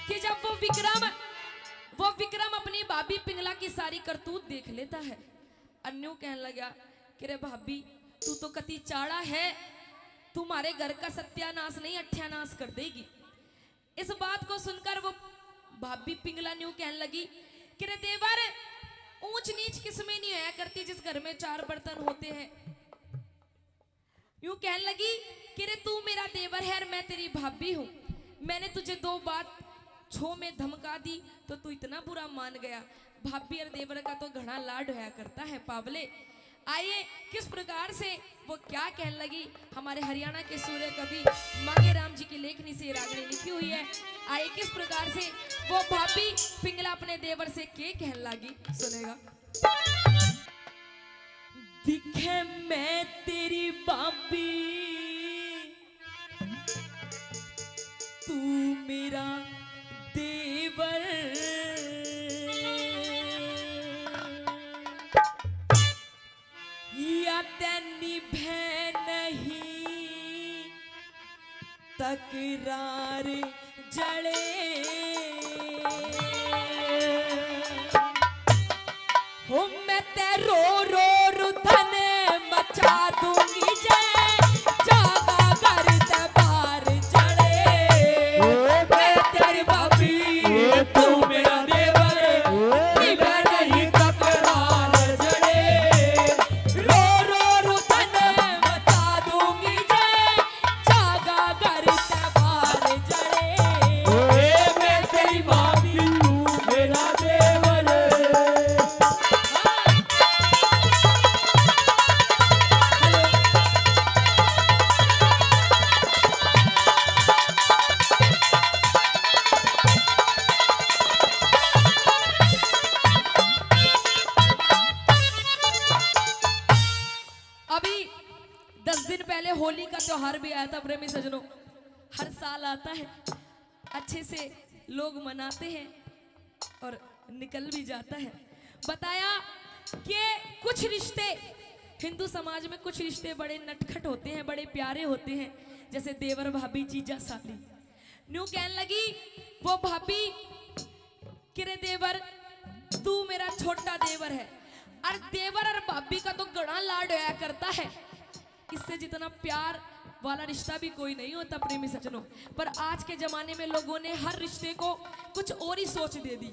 कि जब वो विक्रम अपनी भाभी पिंगला की सारी करतूत देख लेता है, अन्नू कहने लगा कि रे भाभी तू तो कति चाड़ा है, तुम्हारे घर का सत्यानाश नहीं अठ्यानाश कर देगी। इस बात को सुनकर वो भाभी पिंगला न्यू कहने लगी कि रे देवर, ऊंच नीच किसमें नहीं होया करती जिस घर में 4 बर्तन होते हैं। यूं कहने लगी कि रे तू मेरा देवर है और मैं तेरी भाभी हूं, मैंने तुझे 2 बात छो में धमका दी तो तू इतना बुरा मान गया। भाभी और देवर का तो घना लाड होया करता है पावले। आइए किस प्रकार से वो क्या कहने लगी, हमारे हरियाणा के सूर्य कवि मांगेराम जी की लेखनी से रागनी लिखी हुई है। आइए किस प्रकार से वो भाभी पिंगला अपने देवर से के कहने लगी, सुनेगा। दिखे मैं तेरी भाभी, तू मेरा देवर, या तेनी भै नहीं तकरार जड़े, हो मैं ते रो रो रुधन मचा दूंगी जय, जागा घर ते बाहर जड़े। मैं तेरी भाभी तू मेरा देवर, निभे नहीं तकरार जड़े, रो रो रुधन मचा दूंगी जय, जागा घर ते बाहर जड़े। मैं तेरी भाभी तू मेरा देवर। अभी 10 दिन पहले होली का त्योहार भी आया था प्रेमी सजनों। हर साल आता है, अच्छे से लोग मनाते हैं और निकल भी जाता है। बताया कि कुछ रिश्ते हिंदू समाज में, कुछ रिश्ते बड़े नटखट होते हैं, बड़े प्यारे होते हैं, जैसे देवर भाभी जीजा साली। न्यू कहने लगी वो भाभी कि रे देवर तू मेरा छोटा देवर है, और देवर और भाभी का तो गड़ा लाड होया करता है, इससे जितना प्यार वाला रिश्ता भी कोई नहीं होता प्रेमी सजनों। पर आज के जमाने में लोगों ने हर रिश्ते को कुछ और ही सोच दे दी।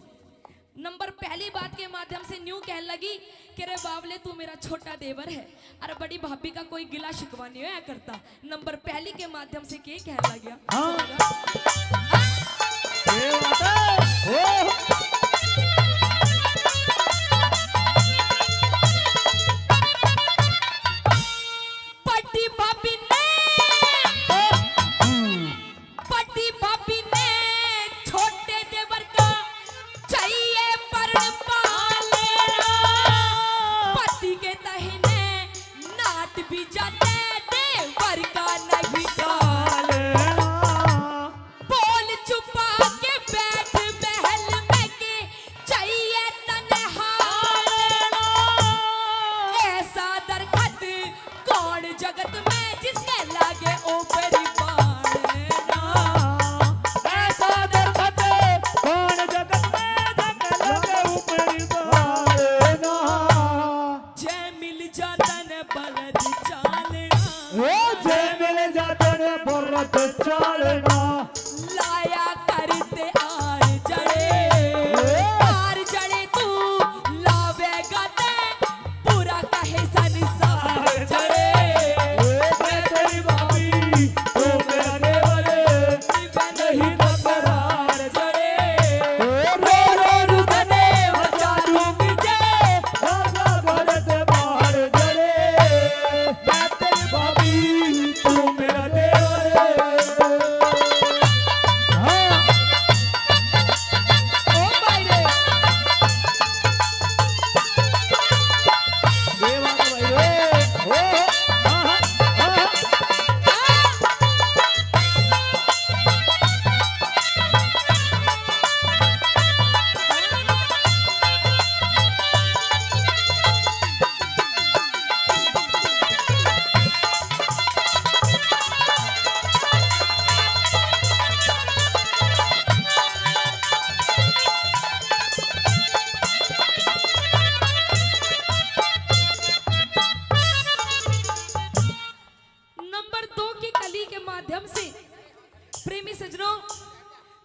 नंबर पहली बात के माध्यम से न्यू कहने लगी कि रे बावले तू मेरा छोटा देवर है, और बड़ी भाभी का कोई गिला शिकवा नहीं होया करता। नंबर पहली के माध्यम से के कहने लगा, बोल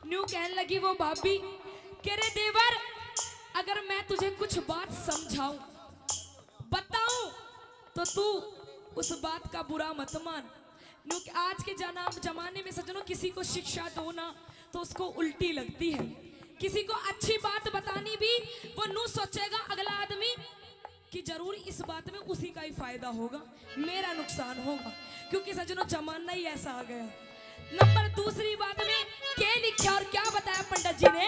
न्यू कहने लगी वो भाभी कह रे देवर, अगर मैं तुझे कुछ बात समझाऊं बताऊं तो तू उस बात का बुरा मत मान। न्यू आज के जमाने में सजनों किसी को शिक्षा दो ना तो उसको उल्टी लगती है। किसी को अच्छी बात बतानी भी वो नू सोचेगा अगला आदमी कि जरूर इस बात में उसी का ही फायदा होगा, मेरा नुकसान होगा, क्योंकि सजनों जमाना ही ऐसा आ गया। नंबर दूसरी बात में क्या लिखा और क्या बताया पंडित जी ने?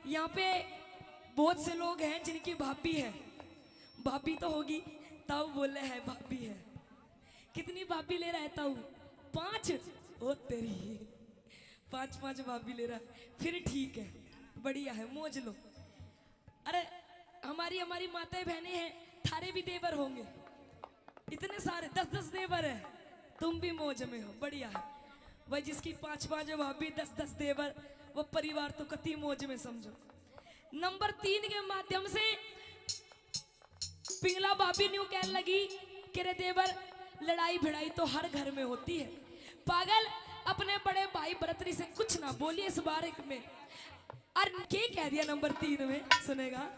यहाँ पे बहुत से लोग हैं जिनकी भाभी है, भाभी तो होगी, ताऊ बोले है भाभी है। कितनी भाभी ले रहा है ताऊ? 5? ओ तेरी 5 भाभी ले रहा है, फिर ठीक है, बढ़िया है, मौज लो। अरे हमारी माताएं बहनें हैं, थारे भी देवर होंगे, इतने सारे 10 देवर है, तुम भी मौज में हो, बढ़िया है भाई। जिसकी 5 भाभी 10 देवर, वो परिवार तो कति मौज में समझो। नंबर 3 के माध्यम से पिंगला भाभी न्यू कहने लगी कि रे देवर, लड़ाई भिड़ाई तो हर घर में होती है, पागल अपने बड़े भाई भरतरी से कुछ ना बोलिए इस बारे में। और क्या कह दिया नंबर 3 में, सुनेगा?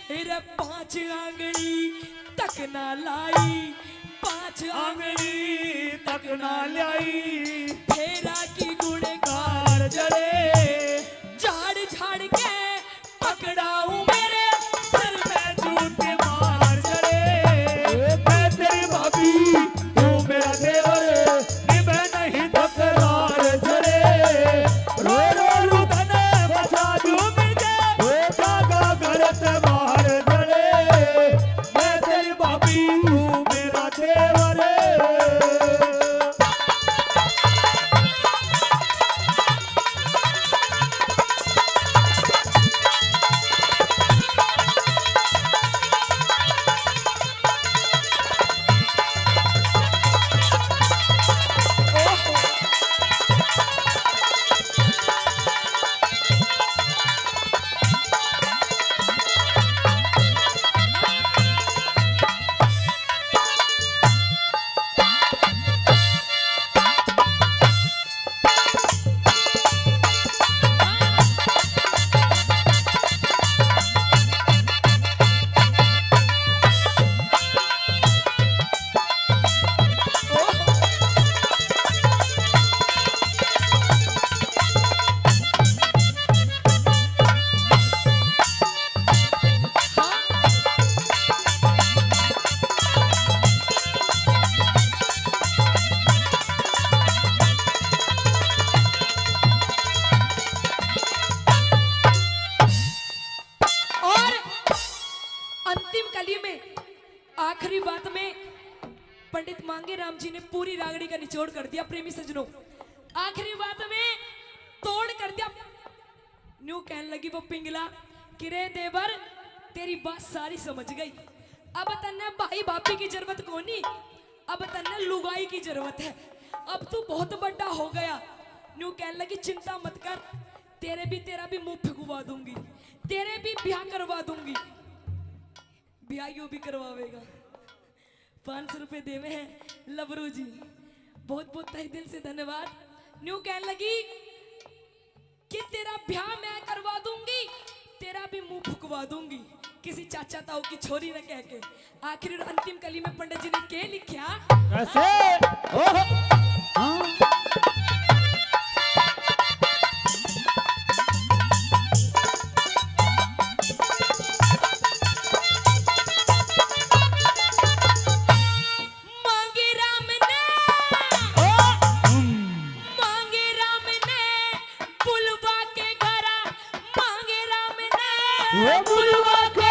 तेरे 5 आंगली तक ना लाई, 5 आंगली तक ना लाई, फेरा की गुणगार जड़े, झाड़ झाड़ के पकड़ाऊं मेरे सर में जूते मार जड़े। मैं तेरी भाभी तू मेरा देवर, निभे नहीं तकरार जड़े, रो रो लू तने बचा दूं मुझे, वो कागा घर अंतिम कली में आखिरी बात में पंडित मांगे राम जी ने पूरी रागड़ी का निचोड़ कर दिया प्रेमी सजनों। आखिरी बात में तोड़ कर दिया। न्यू कहने लगी वो पिंगला कि रे देवर तेरी बात सारी समझ गई, अब तन्ने भाई भाभी की जरूरत कोनी, अब तन्ने लुगाई की जरूरत है, अब तू बहुत बड़ा हो गया। न्यू कहने लगी चिंता मत कर, तेरा भी मुंह फुकवा दूंगी, तेरे भी ब्याह करवा दूंगी। ब्याह यूं भी करवावेगा। 500 रुपए देवे हैं लबरू जी, बहुत बहुत तहे दिल से धन्यवाद। न्यू कहने लगी कि तेरा ब्याह मैं करवा दूंगी, तेरा भी मुंह फुकवा दूंगी, किसी चाचा ताऊ की छोरी न कह के। आखिर अंतिम कली में पंडित जी ने क्या लिखा? कैसे? बुलवा के